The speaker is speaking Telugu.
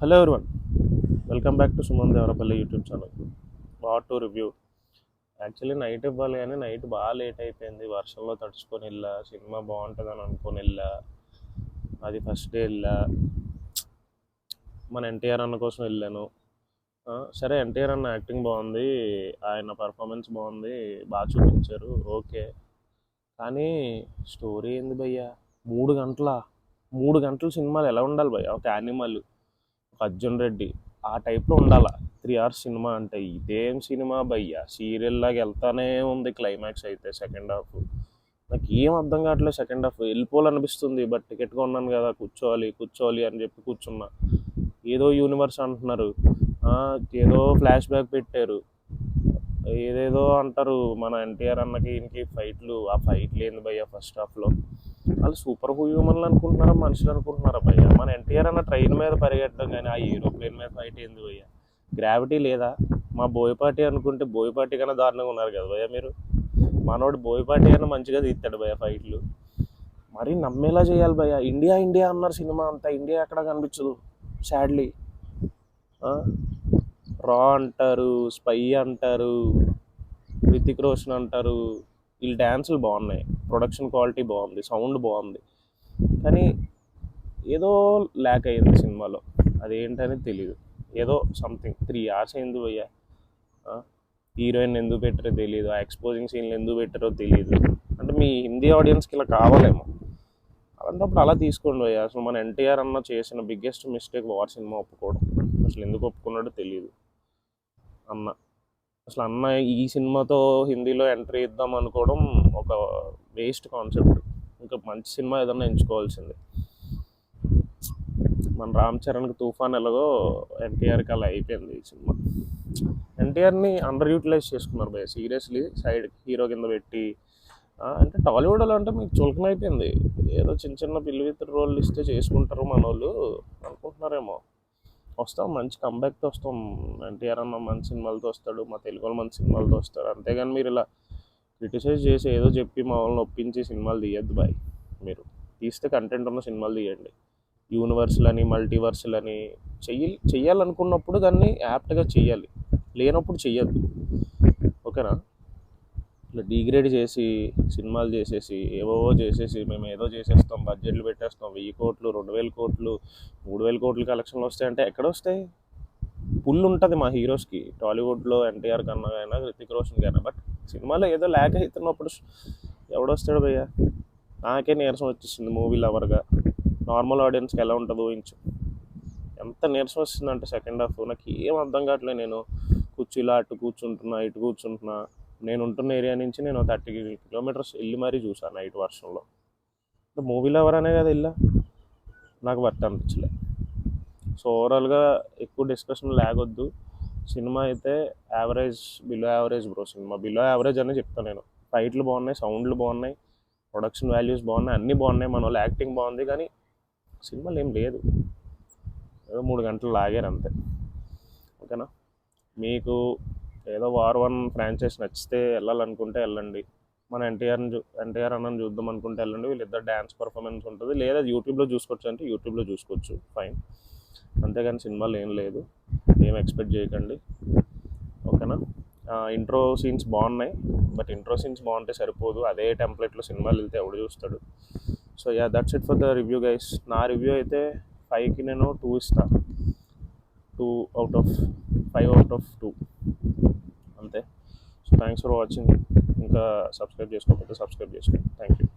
Hello everyone, welcome back to Suman Devarapalli YouTube channel. What to review. Actually night ఇవ్వాలి కానీ నైట్ బాగా లేట్ అయిపోయింది. వర్షంలో తడుచుకొని వెళ్ళా, సినిమా బాగుంటుందని అనుకొని వెళ్ళా. అది ఫస్ట్ డే వెళ్ళా, మన ఎన్టీఆర్ అన్న కోసం వెళ్ళాను. సరే, ఎన్టీఆర్ అన్న యాక్టింగ్ బాగుంది, ఆయన పర్ఫార్మెన్స్ బాగుంది, బాగా చూపించారు, ఓకే. కానీ స్టోరీ ఏంది భయ్యా? 3 గంటల 3 గంటల సినిమాలు ఎలా ఉండాలి భయ్యా? ఒక యానిమల్, ఒక అర్జున్ రెడ్డి ఆ టైప్లో ఉండాలా 3 hours సినిమా అంటే? ఇదేం సినిమా భయ్యా? సీరియల్ లాగా వెళ్తానే ఉంది. క్లైమాక్స్ అయితే సెకండ్ హాఫ్ నాకు ఏం అర్థం కావట్లేదు. సెకండ్ హాఫ్ వెళ్ళిపోవాలనిపిస్తుంది, బట్ టికెట్ కొన్నాను కదా, కూర్చోవాలి కూర్చోవాలి అని చెప్పి కూర్చున్నా. ఏదో యూనివర్స్ అంటున్నారు, ఆ, ఏదో ఫ్లాష్ బ్యాక్ పెట్టారు, ఏదేదో అంటారు. మన ఎన్టీఆర్ అన్నకి ఈయనకి ఫైట్లు, ఆ ఫైట్లు ఏంది భయ్యా ఫస్ట్ హాఫ్లో? వాళ్ళు సూపర్ హ్యూమన్లు అనుకుంటున్నారా, మనుషులు అనుకుంటున్నారా భయ్యా? మన ఎన్టీఆర్ అన్న ట్రైన్ మీద పరిగెట్టడం కానీ ఆ ఏరోప్లేన్ మీద ఫైట్ ఏంది భయ్యా? గ్రావిటీ లేదా? మా బోయపాటి అనుకుంటే బోయపాటి కన్నా దారుణంగా ఉన్నారు కదా భయ్యా మీరు. మనోడు బోయపాటి అన్న మంచిగా తీస్తాడు భయ్యా ఫైట్లు. మరీ నమ్మేలా చేయాలి భయ్యా. ఇండియా ఇండియా అన్నారు, సినిమా అంతా ఇండియా ఎక్కడ కనిపించదు సాడ్లీ. రా అంటారు, స్పై అంటారు, రితిక్ రోషన్ అంటారు. వీళ్ళు డ్యాన్సులు బాగున్నాయి, ప్రొడక్షన్ క్వాలిటీ బాగుంది, సౌండ్ బాగుంది, కానీ ఏదో ల్యాక్ అయ్యింది సినిమాలో. అదేంటనేది తెలియదు. ఏదో సంథింగ్ 3 hours అయింది భయ్యా. హీరోయిన్ ఎందుకు పెట్టారో తెలియదు, ఆ ఎక్స్పోజింగ్ సీన్లు ఎందుకు పెట్టారో తెలియదు. అంటే మీ హిందీ ఆడియన్స్కి ఇలా కావాలేమో. అలాంటప్పుడు అలా తీసుకోండి భయ్యా. అసలు మన ఎన్టీఆర్ అన్న చేసిన బిగ్గెస్ట్ మిస్టేక్ వార్ సినిమా ఒప్పుకోవడం. అసలు ఎందుకు ఒప్పుకున్నాడో తెలియదు అన్న. అసలు అన్న ఈ సినిమాతో హిందీలో ఎంట్రీ ఇద్దాం అనుకోవడం ఒక వేస్ట్ కాన్సెప్ట్. ఇంకా మంచి సినిమా ఏదన్నా ఎంచుకోవాల్సింది. మన రామ్ చరణ్కి తుఫాన్ ఎలాగో ఎన్టీఆర్కి అలా అయిపోయింది ఈ సినిమా. ఎన్టీఆర్ని అండర్ యూటిలైజ్ చేసుకున్నారు భయ్య, సీరియస్లీ. సైడ్ హీరో కింద పెట్టి, అంటే టాలీవుడ్లో అంటే మీకు చులకన అయిపోయింది. ఏదో చిన్న చిన్న పిల్లివిత్తుడు రోళ్ళు ఇస్తే చేసుకుంటారు మన వాళ్ళు అనుకుంటున్నారేమో. వస్తాం, మంచి కంబ్యాక్తో వస్తాం. ఎన్టీఆర్ అన్న మంచి సినిమాలతో వస్తాడు, మా తెలుగు వాళ్ళు మంచి సినిమాలతో వస్తారు. అంతేగాని మీరు ఇలా క్రిటిసైజ్ చేసి ఏదో చెప్పి మా వాళ్ళని ఒప్పించి సినిమాలు తీయద్దు బాయ్. మీరు తీస్తే కంటెంట్ ఉన్న సినిమాలు తీయండి. యూనివర్స్లని, మల్టీవర్స్లని చెయ్యాలనుకున్నప్పుడు దాన్ని యాప్ట్గా చెయ్యాలి, లేనప్పుడు చెయ్యొద్దు. ఓకేనా? ఇట్లా డిగ్రేడ్ చేసి సినిమాలు చేసేసి ఏవో చేసేసి మేము ఏదో చేసేస్తాం, బడ్జెట్లు పెట్టేస్తాం, 1000 కోట్లు 2000 కోట్లు 3000 కోట్లు కలెక్షన్లు వస్తాయంటే ఎక్కడ వస్తాయి? పుల్ ఉంటుంది మా హీరోస్కి టాలీవుడ్లో, ఎన్టీఆర్ కన్నా అయినా రితిక్ రోషన్ కన్నా. బట్ సినిమాలో ఏదో ల్యాక్ అవుతున్నప్పుడు ఎవడొస్తాడు భయ్యా? నాకే నీరసం వచ్చేసింది మూవీ లవర్గా. నార్మల్ ఆడియన్స్కి ఎలా ఉంటుందో ఊహించు. ఎంత నీరసం వస్తుందంటే సెకండ్ హాఫ్ నాకు ఏం అర్థం కావట్లేదు. నేను కుర్చీలో అటు కూర్చుంటున్నా, ఇటు కూర్చుంటున్నా. నేను ఉంటున్న ఏరియా నుంచి నేను 30 kilometers వెళ్ళి మరీ చూసాను నైట్ వర్షంలో. మూవీ లవర్ అనే కదా వెళ్ళా, నాకు వర్త్ అనిపించలే. సో ఓవరాల్గా ఎక్కువ డిస్కషన్ లేకొద్దు. సినిమా అయితే average, below average bro. Cinema below average అనే చెప్తాను నేను. ఫైట్లు బాగున్నాయి, సౌండ్లు బాగున్నాయి, ప్రొడక్షన్ వాల్యూస్ బాగున్నాయి, అన్నీ బాగున్నాయి, మన వాళ్ళు యాక్టింగ్ బాగుంది, కానీ సినిమాలు ఏం లేదు. ఏదో 3 గంటలు లాగారు అంతే. ఓకేనా? మీకు ఏదో వార్ 1 ఫ్రాంచైజ్ నచ్చితే వెళ్ళాలనుకుంటే వెళ్ళండి. మన ఎన్టీఆర్ అన్నని చూద్దాం అనుకుంటే వెళ్ళండి. వీళ్ళిద్దరు డ్యాన్స్ పర్ఫార్మెన్స్ ఉంటుంది, లేదా యూట్యూబ్లో చూసుకోవచ్చు అంటే యూట్యూబ్లో చూసుకోవచ్చు, ఫైన్. అంతేగాని సినిమాలు ఏం లేదు, ఏం ఎక్స్పెక్ట్ చేయకండి. ఓకేనా? ఇంట్రో సీన్స్ బాగున్నాయి, బట్ ఇంట్రో సీన్స్ బాగుంటే సరిపోదు. అదే టెంప్లెట్లో సినిమాలు వెళ్తే ఎవడు చూస్తాడు? So yeah, that's it for the review guys. నా రివ్యూ అయితే 5కి నేను 2 ఇస్తాను. 5/2 అంతే. So thanks for watching. ఇంకా సబ్స్క్రైబ్ చేసుకోకపోతే సబ్స్క్రైబ్ చేసుకోండి. Thank you.